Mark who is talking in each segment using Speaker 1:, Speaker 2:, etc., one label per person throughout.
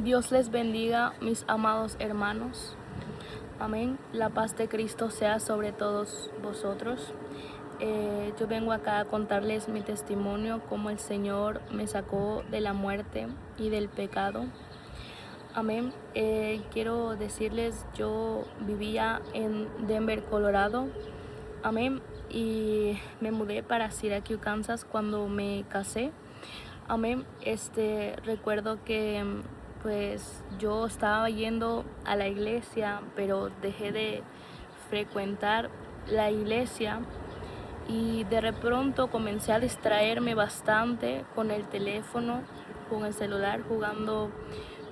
Speaker 1: Dios les bendiga, mis amados hermanos. Amén. La paz de Cristo sea sobre todos vosotros. Yo vengo acá a contarles mi testimonio, cómo el Señor me sacó de la muerte y del pecado. Amén. Quiero decirles, yo vivía en Denver, Colorado. Amén. Y me mudé para Syracuse, Kansas cuando me casé. Amén. Recuerdo que pues yo estaba yendo a la iglesia, pero dejé de frecuentar la iglesia y de pronto comencé a distraerme bastante con el teléfono, con el celular, jugando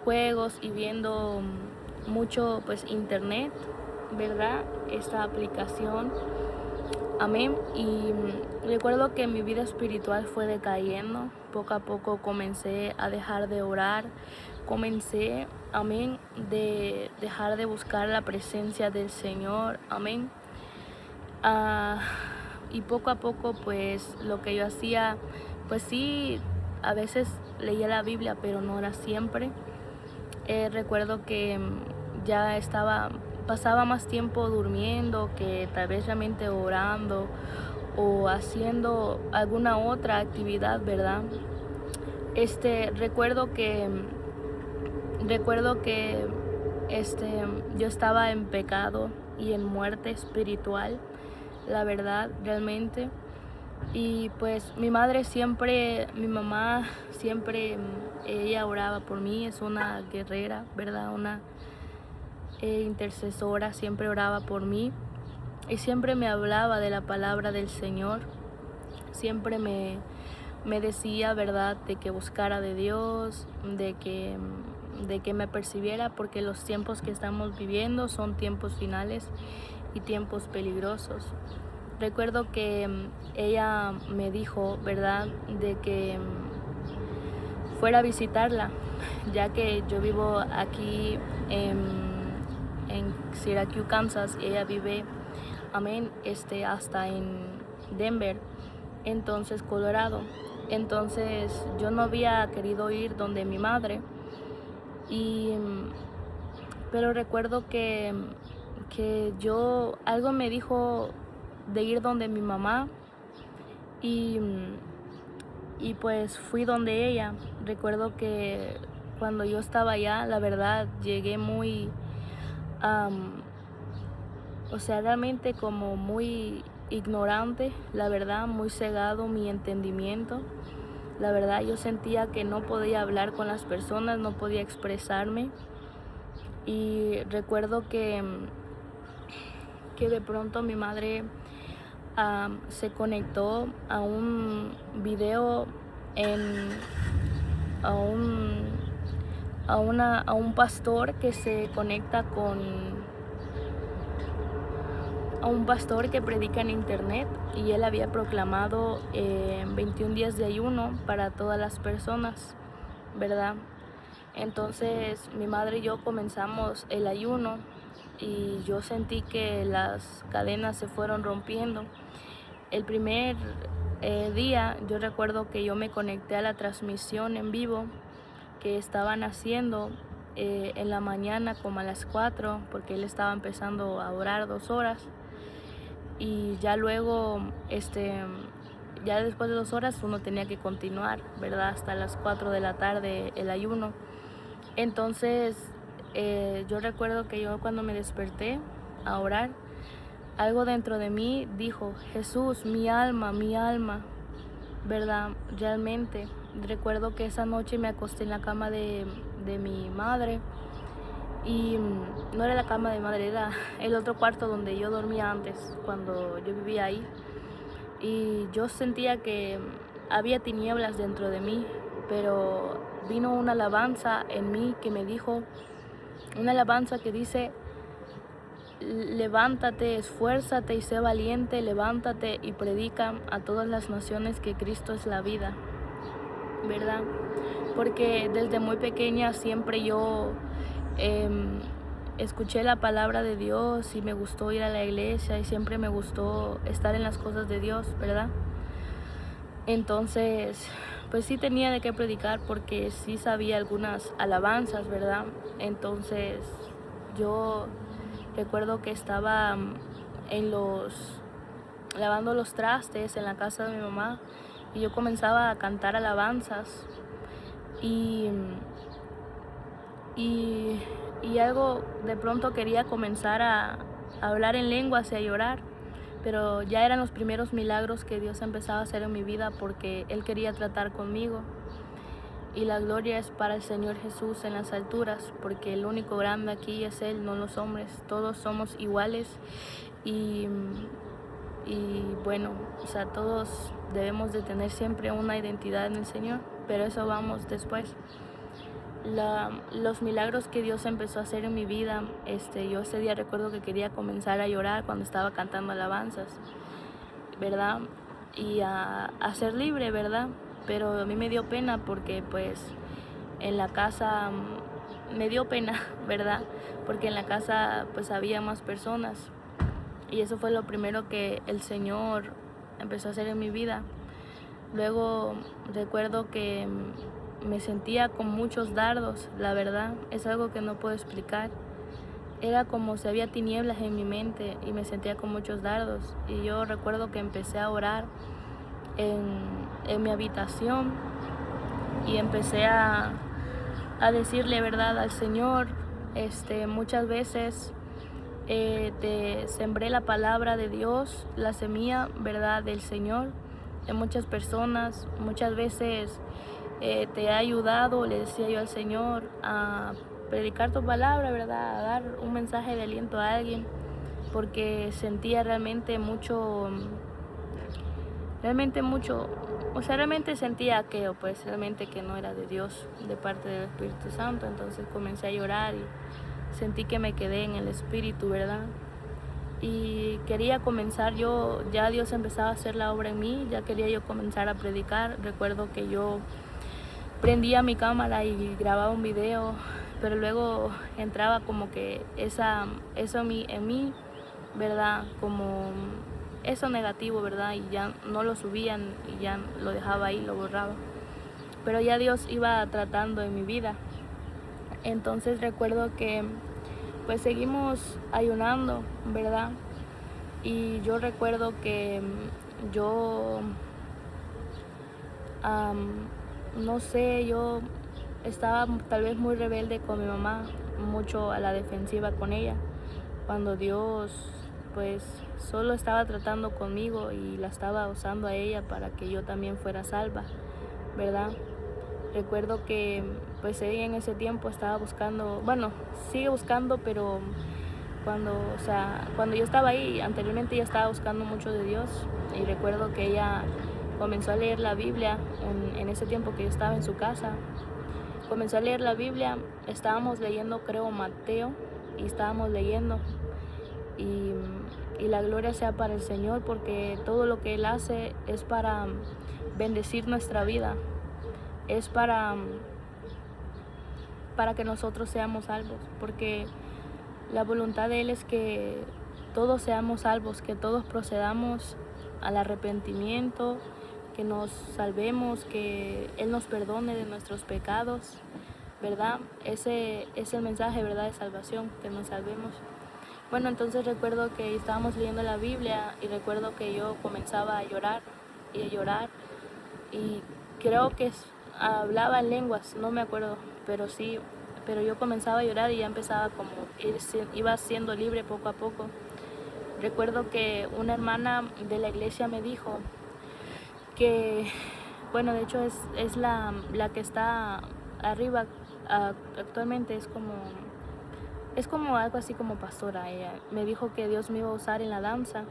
Speaker 1: juegos y viendo mucho pues internet, ¿verdad? Esta aplicación. Amén. Y recuerdo que mi vida espiritual fue decayendo. Poco a poco comencé a dejar de orar. Comencé, amén, de dejar de buscar la presencia del Señor. Amén. Y poco a poco, pues, lo que yo hacía, pues sí, a veces leía la Biblia, pero no era siempre. Recuerdo que ya pasaba más tiempo durmiendo que tal vez realmente orando o haciendo alguna otra actividad, ¿verdad? Recuerdo que yo estaba en pecado y en muerte espiritual, la verdad, realmente. Y pues mi mamá siempre, ella oraba por mí, es una guerrera, ¿verdad? Una intercesora, siempre oraba por mí y siempre me hablaba de la palabra del Señor. Siempre me decía, ¿verdad?, de que buscara de Dios, de que me percibiera, porque los tiempos que estamos viviendo son tiempos finales y tiempos peligrosos. Recuerdo que ella me dijo, ¿verdad?, de que fuera a visitarla, ya que yo vivo aquí en Syracuse, Kansas, y ella vive, amén, hasta en Denver, entonces Colorado. Entonces yo no había querido ir donde mi madre, pero recuerdo que algo me dijo de ir donde mi mamá y pues fui donde ella. Recuerdo que cuando yo estaba allá, la verdad, llegué muy, realmente como muy ignorante, la verdad, muy cegado mi entendimiento. La verdad, yo sentía que no podía hablar con las personas, no podía expresarme. Y recuerdo que de pronto mi madre se conectó a un video a un pastor que se conecta a un pastor que predica en internet, y él había proclamado 21 días de ayuno para todas las personas, ¿verdad? Entonces mi madre y yo comenzamos el ayuno y yo sentí que las cadenas se fueron rompiendo. El primer día yo recuerdo que yo me conecté a la transmisión en vivo que estaban haciendo en la mañana como a las 4, porque él estaba empezando a orar 2 horas, y ya luego ya después de 2 horas uno tenía que continuar, ¿verdad?, hasta las 4 de la tarde el ayuno. Entonces yo recuerdo que yo cuando me desperté a orar, algo dentro de mí dijo: Jesús, mi alma, ¿verdad? Realmente recuerdo que esa noche me acosté en la cama de mi madre, y no era la cama de mi madre, era el otro cuarto donde yo dormía antes, cuando yo vivía ahí. Y yo sentía que había tinieblas dentro de mí, pero vino una alabanza en mí que me dijo, una alabanza que dice: levántate, esfuérzate y sé valiente, levántate y predica a todas las naciones que Cristo es la vida, ¿verdad? Porque desde muy pequeña siempre yo escuché la palabra de Dios y me gustó ir a la iglesia y siempre me gustó estar en las cosas de Dios, ¿verdad? Entonces, pues sí tenía de qué predicar porque sí sabía algunas alabanzas, ¿verdad? Entonces yo recuerdo que estaba lavando los trastes en la casa de mi mamá y yo comenzaba a cantar alabanzas y, y, y algo de pronto quería comenzar a hablar en lenguas y a llorar, pero ya eran los primeros milagros que Dios empezaba a hacer en mi vida porque Él quería tratar conmigo. Y la gloria es para el Señor Jesús en las alturas, porque el único grande aquí es Él, no los hombres. Todos somos iguales y, bueno, o sea, todos debemos de tener siempre una identidad en el Señor, pero eso vamos después. Los milagros que Dios empezó a hacer en mi vida, yo ese día recuerdo que quería comenzar a llorar cuando estaba cantando alabanzas, ¿verdad? Y a ser libre, ¿verdad? Pero a mí me dio pena porque pues en la casa me dio pena, ¿verdad? Porque en la casa pues había más personas y eso fue lo primero que el Señor empezó a hacer en mi vida. Luego recuerdo que me sentía con muchos dardos, la verdad, es algo que no puedo explicar. Era como si había tinieblas en mi mente y me sentía con muchos dardos. Y yo recuerdo que empecé a orar en mi habitación y empecé a decirle verdad al Señor. Muchas veces te sembré la palabra de Dios, la semilla, verdad, del Señor en muchas personas. Muchas veces te he ayudado, le decía yo al Señor, a predicar tu palabra, verdad, a dar un mensaje de aliento a alguien, porque sentía realmente mucho, o sea, realmente sentía que, pues, realmente que no era de Dios, de parte del Espíritu Santo. Entonces comencé a llorar y sentí que me quedé en el Espíritu, ¿verdad? Y quería comenzar ya Dios empezaba a hacer la obra en mí, ya quería yo comenzar a predicar. Recuerdo que yo prendía mi cámara y grababa un video, pero luego entraba como que eso en mí, ¿verdad? Como eso negativo, ¿verdad? Y ya no lo subían y ya lo dejaba ahí, lo borraba. Pero ya Dios iba tratando en mi vida. Entonces recuerdo que pues seguimos ayunando, ¿verdad? Y yo recuerdo que yo, no sé, yo estaba tal vez muy rebelde con mi mamá, mucho a la defensiva con ella, cuando Dios pues solo estaba tratando conmigo y la estaba usando a ella para que yo también fuera salva, ¿verdad? Recuerdo que pues ella en ese tiempo estaba buscando, bueno, sigue buscando, pero cuando yo estaba ahí, anteriormente ella estaba buscando mucho de Dios y recuerdo que ella comenzó a leer la Biblia en ese tiempo que yo estaba en su casa. Comenzó a leer la Biblia, estábamos leyendo creo Mateo y estábamos leyendo y la gloria sea para el Señor porque todo lo que Él hace es para bendecir nuestra vida, es para que nosotros seamos salvos, porque la voluntad de Él es que todos seamos salvos, que todos procedamos al arrepentimiento, que nos salvemos, que Él nos perdone de nuestros pecados, ¿verdad? Ese es el mensaje, ¿verdad?, de salvación, que nos salvemos. Bueno, entonces recuerdo que estábamos leyendo la Biblia y recuerdo que yo comenzaba a llorar y creo que hablaba en lenguas, no me acuerdo, pero sí, pero yo comenzaba a llorar y ya empezaba como, iba siendo libre poco a poco. Recuerdo que una hermana de la iglesia me dijo que, bueno, de hecho es la que está arriba actualmente, es como algo así como pastora. Ella me dijo que Dios me iba a usar en la danza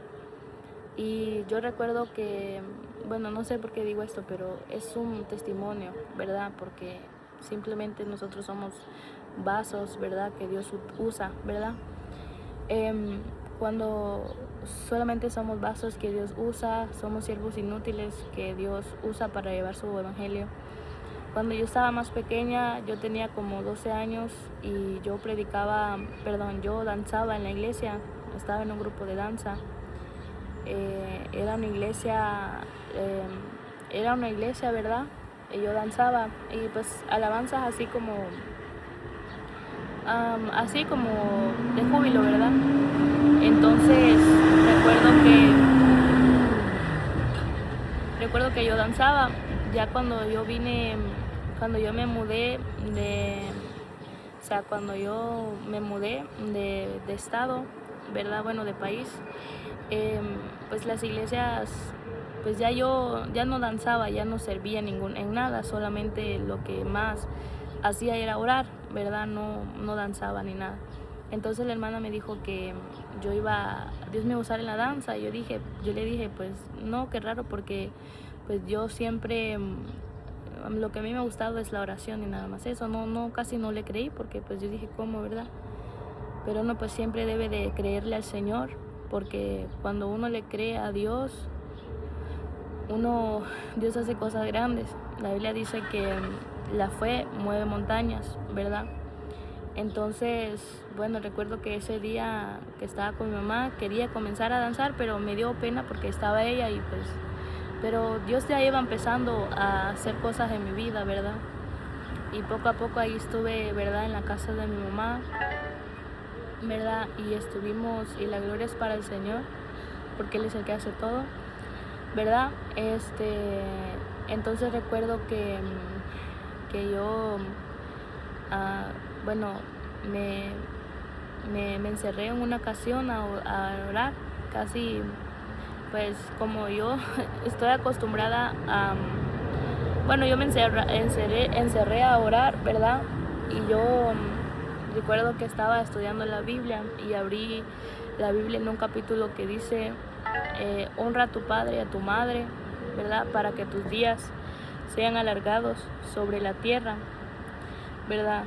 Speaker 1: y yo recuerdo que, bueno, no sé por qué digo esto, pero es un testimonio, ¿verdad? Porque simplemente nosotros somos vasos, ¿verdad?, que Dios usa, ¿verdad? Cuando solamente somos vasos que Dios usa, somos siervos inútiles que Dios usa para llevar su evangelio. Cuando yo estaba más pequeña, yo tenía como 12 años y yo yo danzaba en la iglesia, estaba en un grupo de danza. Era una iglesia, ¿verdad? yo danzaba y pues alabanzas así como de júbilo, ¿verdad? Entonces recuerdo que yo danzaba. Ya cuando yo me mudé cuando yo me mudé de estado, ¿verdad? Bueno, de país, pues las iglesias, pues ya no danzaba, ya no servía en nada, solamente lo que más hacía era orar, ¿verdad? No danzaba ni nada. Entonces la hermana me dijo que Dios me iba a usar en la danza. Y yo le dije, pues no, qué raro, porque pues yo siempre, lo que a mí me ha gustado es la oración y nada más eso. Casi no le creí, porque pues yo dije, ¿cómo, verdad? Pero uno pues siempre debe de creerle al Señor, porque cuando uno le cree a Dios, Dios hace cosas grandes. La Biblia dice que la fe mueve montañas, ¿verdad? Entonces, bueno, recuerdo que ese día que estaba con mi mamá quería comenzar a danzar, pero me dio pena porque estaba ella y pues, pero Dios ya iba empezando a hacer cosas en mi vida, ¿verdad? Y poco a poco ahí estuve, ¿verdad? En la casa de mi mamá, ¿verdad? Y estuvimos, y la gloria es para el Señor, porque Él es el que hace todo, ¿verdad? Entonces recuerdo que yo, bueno, me encerré en una ocasión a orar, casi, pues como yo estoy acostumbrada bueno, yo me encerré a orar, ¿verdad? Y yo recuerdo que estaba estudiando la Biblia y abrí la Biblia en un capítulo que dice, honra a tu padre y a tu madre, ¿verdad? Para que tus días sean alargados sobre la tierra, ¿verdad?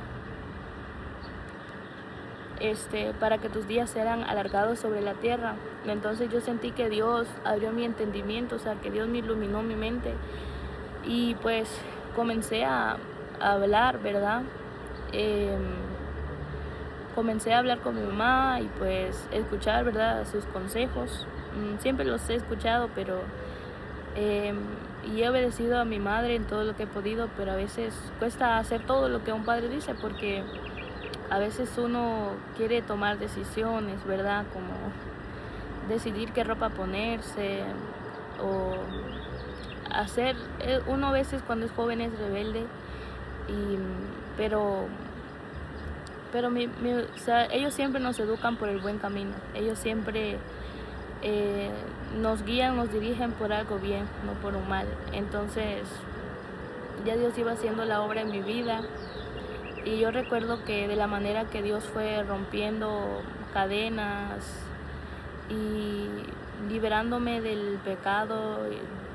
Speaker 1: Para que tus días sean alargados sobre la tierra. Entonces yo sentí que Dios abrió mi entendimiento, o sea, que Dios me iluminó mi mente. Y pues comencé a hablar, ¿verdad? Comencé a hablar con mi mamá y pues escuchar, ¿verdad? Sus consejos. Siempre los he escuchado, pero y he obedecido a mi madre en todo lo que he podido, pero a veces cuesta hacer todo lo que un padre dice, porque a veces uno quiere tomar decisiones, ¿verdad? Como decidir qué ropa ponerse o uno a veces cuando es joven es rebelde, pero o sea, ellos siempre nos educan por el buen camino. Ellos siempre nos guían, nos dirigen por algo bien, no por un mal. Entonces ya Dios iba haciendo la obra en mi vida. Y yo recuerdo que de la manera que Dios fue rompiendo cadenas y liberándome del pecado,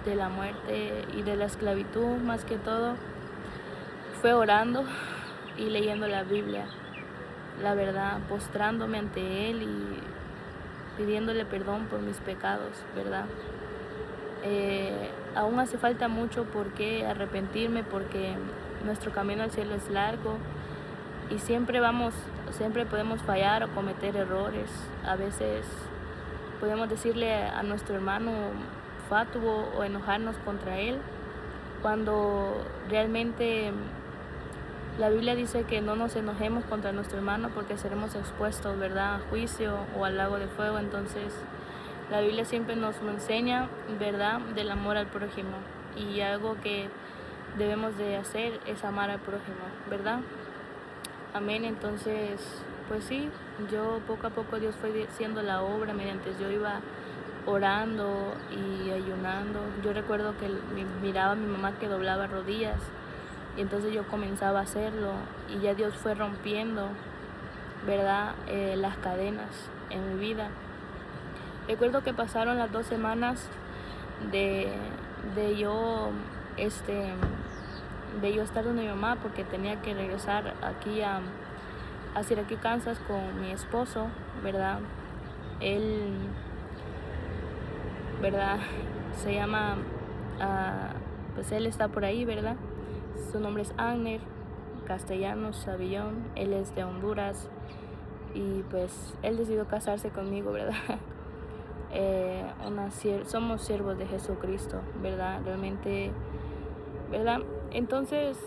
Speaker 1: de la muerte y de la esclavitud, más que todo, fue orando y leyendo la Biblia, la verdad, postrándome ante Él y pidiéndole perdón por mis pecados, ¿verdad? Aún hace falta mucho por qué arrepentirme, porque nuestro camino al cielo es largo y siempre podemos fallar o cometer errores. A veces podemos decirle a nuestro hermano fatuo o enojarnos contra él, cuando realmente la Biblia dice que no nos enojemos contra nuestro hermano porque seremos expuestos, ¿verdad?, a juicio o al lago de fuego. Entonces la Biblia siempre nos enseña, ¿verdad?, del amor al prójimo, y algo que debemos de hacer es amar al prójimo, ¿verdad? Amén. Entonces, pues sí, yo poco a poco Dios fue haciendo la obra mediante yo iba orando y ayunando. Yo recuerdo que miraba a mi mamá que doblaba rodillas y entonces yo comenzaba a hacerlo y ya Dios fue rompiendo, ¿verdad?, las cadenas en mi vida. Recuerdo que pasaron las 2 semanas de yo estar donde mi mamá, porque tenía que regresar aquí a Syracuse, Kansas, con mi esposo, ¿verdad? Él, ¿verdad?, se llama, pues él está por ahí, ¿verdad? Su nombre es Agner Castellanos Savillón. Él es de Honduras y pues él decidió casarse conmigo, ¿verdad? Somos siervos de Jesucristo, ¿verdad? Realmente, ¿verdad? Entonces,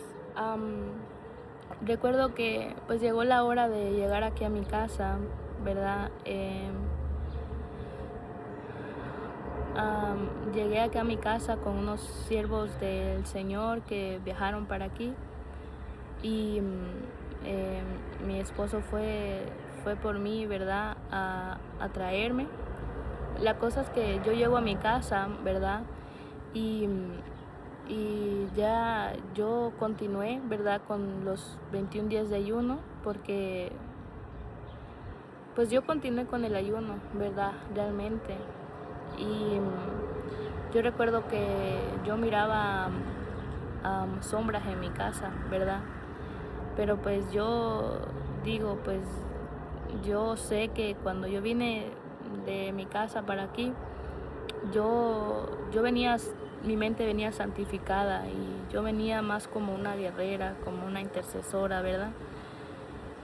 Speaker 1: recuerdo que pues llegó la hora de llegar aquí a mi casa, ¿verdad? Llegué acá a mi casa con unos siervos del Señor que viajaron para aquí y mi esposo fue por mí, ¿verdad? A traerme. La cosa es que yo llego a mi casa, ¿verdad? Y, y ya yo continué, ¿verdad? Con los 21 días de ayuno porque pues yo continué con el ayuno, ¿verdad? Realmente. Y yo recuerdo que yo miraba sombras en mi casa, ¿verdad? Pero pues yo digo, pues yo sé que cuando yo vine de mi casa para aquí, yo venía, mi mente venía santificada y yo venía más como una guerrera, como una intercesora, ¿verdad?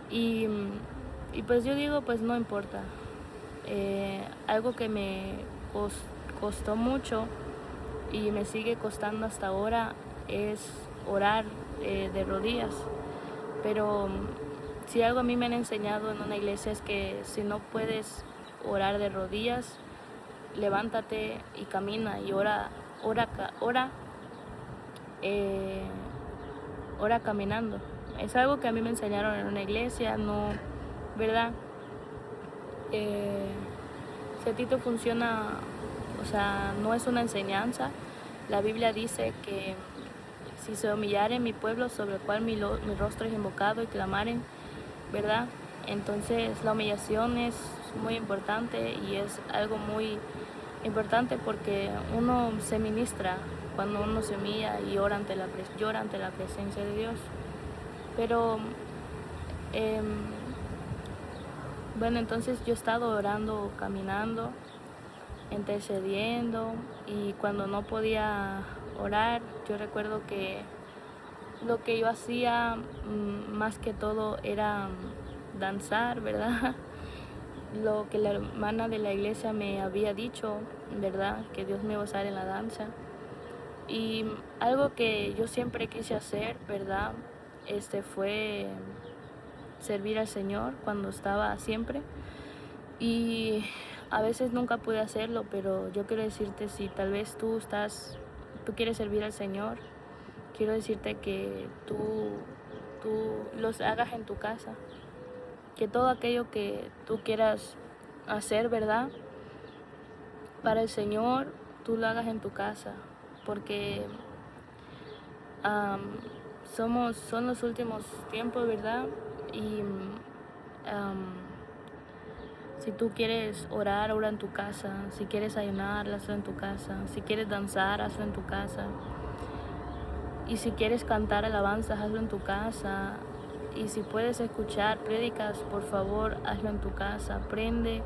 Speaker 1: Y, y pues yo digo, pues no importa. Algo que me costó mucho y me sigue costando hasta ahora es orar de rodillas. Pero si algo a mí me han enseñado en una iglesia es que si no puedes orar de rodillas, levántate y camina y eh, ora caminando. Es algo que a mí me enseñaron en una iglesia, no, ¿verdad? Si a ti te funciona, o sea, no es una enseñanza. La Biblia dice que si se humillare mi pueblo sobre el cual mi rostro es invocado y clamaren, ¿verdad? Entonces la humillación es muy importante y es algo muy importante porque uno se ministra cuando uno se humilla y llora ante la presencia de Dios. Pero bueno, entonces yo he estado orando, caminando, intercediendo, y cuando no podía orar, yo recuerdo que lo que yo hacía más que todo era danzar, ¿verdad? Lo que la hermana de la iglesia me había dicho, ¿verdad? Que Dios me iba a usar en la danza. Y algo que yo siempre quise hacer, ¿verdad? Fue servir al Señor cuando estaba siempre. Y a veces nunca pude hacerlo, pero yo quiero decirte, si tal vez tú quieres servir al Señor, quiero decirte que tú los hagas en tu casa. Que todo aquello que tú quieras hacer, ¿verdad? Para el Señor, tú lo hagas en tu casa. Porque son los últimos tiempos, ¿verdad? Y si tú quieres orar, ora en tu casa. Si quieres ayunar, hazlo en tu casa. Si quieres danzar, hazlo en tu casa. Y si quieres cantar alabanzas, hazlo en tu casa. Y si puedes escuchar prédicas, por favor, hazlo en tu casa. Prende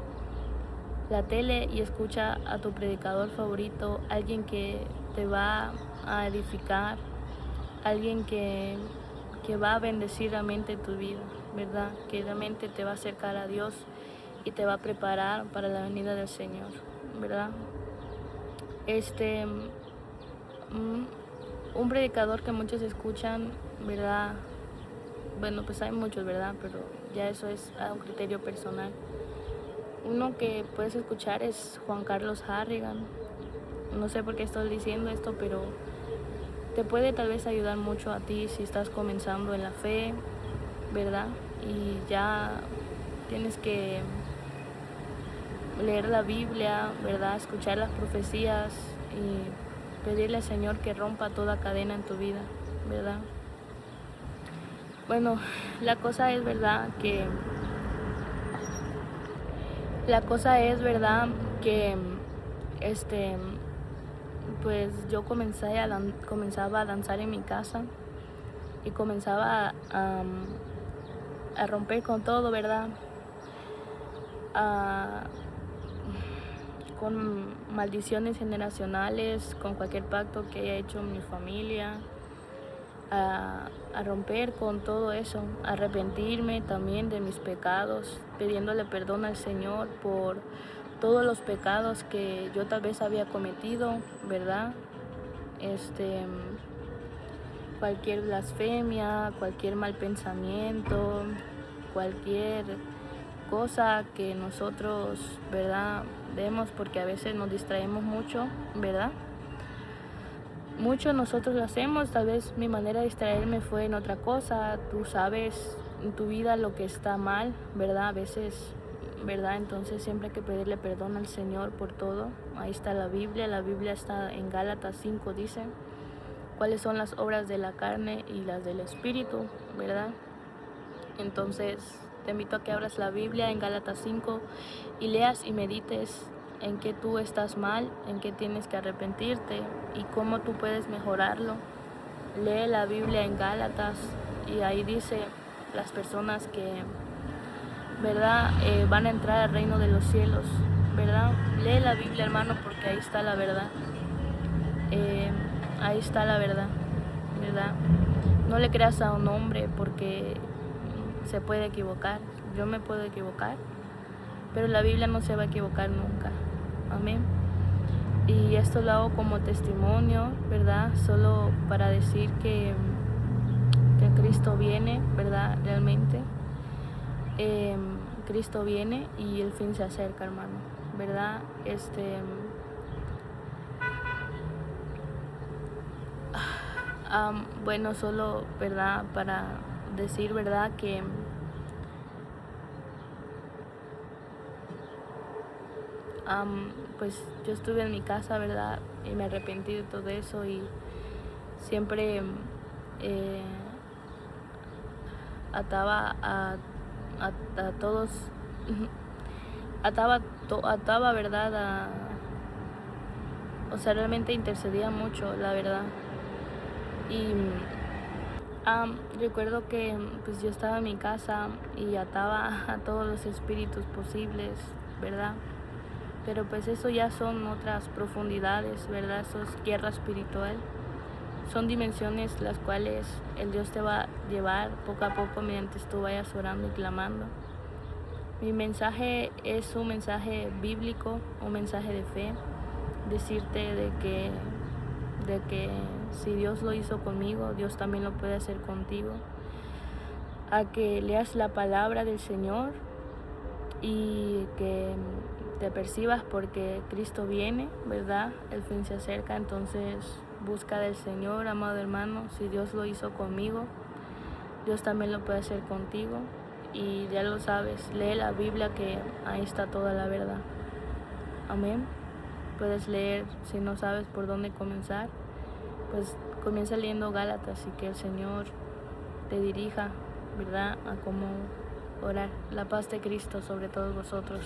Speaker 1: la tele y escucha a tu predicador favorito, alguien que te va a edificar, alguien que va a bendecir realmente tu vida, ¿verdad? Que realmente te va a acercar a Dios y te va a preparar para la venida del Señor, ¿verdad? Un predicador que muchos escuchan, ¿verdad? Bueno, pues hay muchos, ¿verdad? Pero ya eso es a un criterio personal. Uno que puedes escuchar es Juan Carlos Harrigan. No sé por qué estoy diciendo esto, pero te puede tal vez ayudar mucho a ti si estás comenzando en la fe, ¿verdad? Y ya tienes que leer la Biblia, ¿verdad? Escuchar las profecías y pedirle al Señor que rompa toda cadena en tu vida, ¿verdad? Bueno, la cosa es verdad que pues yo comenzaba a danzar en mi casa y comenzaba a romper con todo, ¿verdad? Con maldiciones generacionales, con cualquier pacto que haya hecho mi familia, a romper con todo eso, a arrepentirme también de mis pecados, pidiéndole perdón al Señor por todos los pecados que yo tal vez había cometido, ¿verdad? cualquier blasfemia, cualquier mal pensamiento, cualquier cosa que nosotros, ¿verdad?, vemos, porque a veces nos distraemos mucho, ¿verdad? Mucho nosotros lo hacemos. Tal vez mi manera de distraerme fue en otra cosa. Tú sabes en tu vida lo que está mal, ¿verdad? A veces, ¿verdad? Entonces siempre hay que pedirle perdón al Señor por todo. Ahí está la Biblia está en Gálatas 5, dice cuáles son las obras de la carne y las del Espíritu, ¿verdad? Entonces te invito a que abras la Biblia en Gálatas 5 y leas y medites en qué tú estás mal, en qué tienes que arrepentirte y cómo tú puedes mejorarlo. Lee la Biblia en Gálatas y ahí dice las personas que, ¿verdad?, van a entrar al reino de los cielos, ¿verdad? Lee la Biblia, hermano, porque ahí está la verdad. Ahí está la verdad, ¿verdad? No le creas a un hombre porque se puede equivocar. Yo me puedo equivocar, pero la Biblia no se va a equivocar nunca. Amén. Y esto lo hago como testimonio, ¿verdad? Solo para decir que Cristo viene, ¿verdad? Realmente. Cristo viene y el fin se acerca, hermano, ¿verdad? Bueno, solo, ¿verdad?, para decir, ¿verdad?, que pues yo estuve en mi casa, ¿verdad?, y me arrepentí de todo eso y siempre eh, ataba a todos, ataba, ¿verdad?, o sea, realmente intercedía mucho, la verdad. Y recuerdo que pues yo estaba en mi casa y ataba a todos los espíritus posibles, ¿verdad? Pero pues eso ya son otras profundidades, ¿verdad? Eso es guerra espiritual. Son dimensiones las cuales el Dios te va a llevar poco a poco mientras tú vayas orando y clamando. Mi mensaje es un mensaje bíblico, un mensaje de fe. Decirte de que si Dios lo hizo conmigo, Dios también lo puede hacer contigo. A que leas la palabra del Señor y que te percibas porque Cristo viene, ¿verdad? El fin se acerca, entonces busca del Señor, amado hermano. Si Dios lo hizo conmigo, Dios también lo puede hacer contigo. Y ya lo sabes, lee la Biblia, que ahí está toda la verdad. Amén. Puedes leer, si no sabes por dónde comenzar, pues comienza leyendo Gálatas y que el Señor te dirija, ¿verdad?, a cómo orar. La paz de Cristo sobre todos vosotros.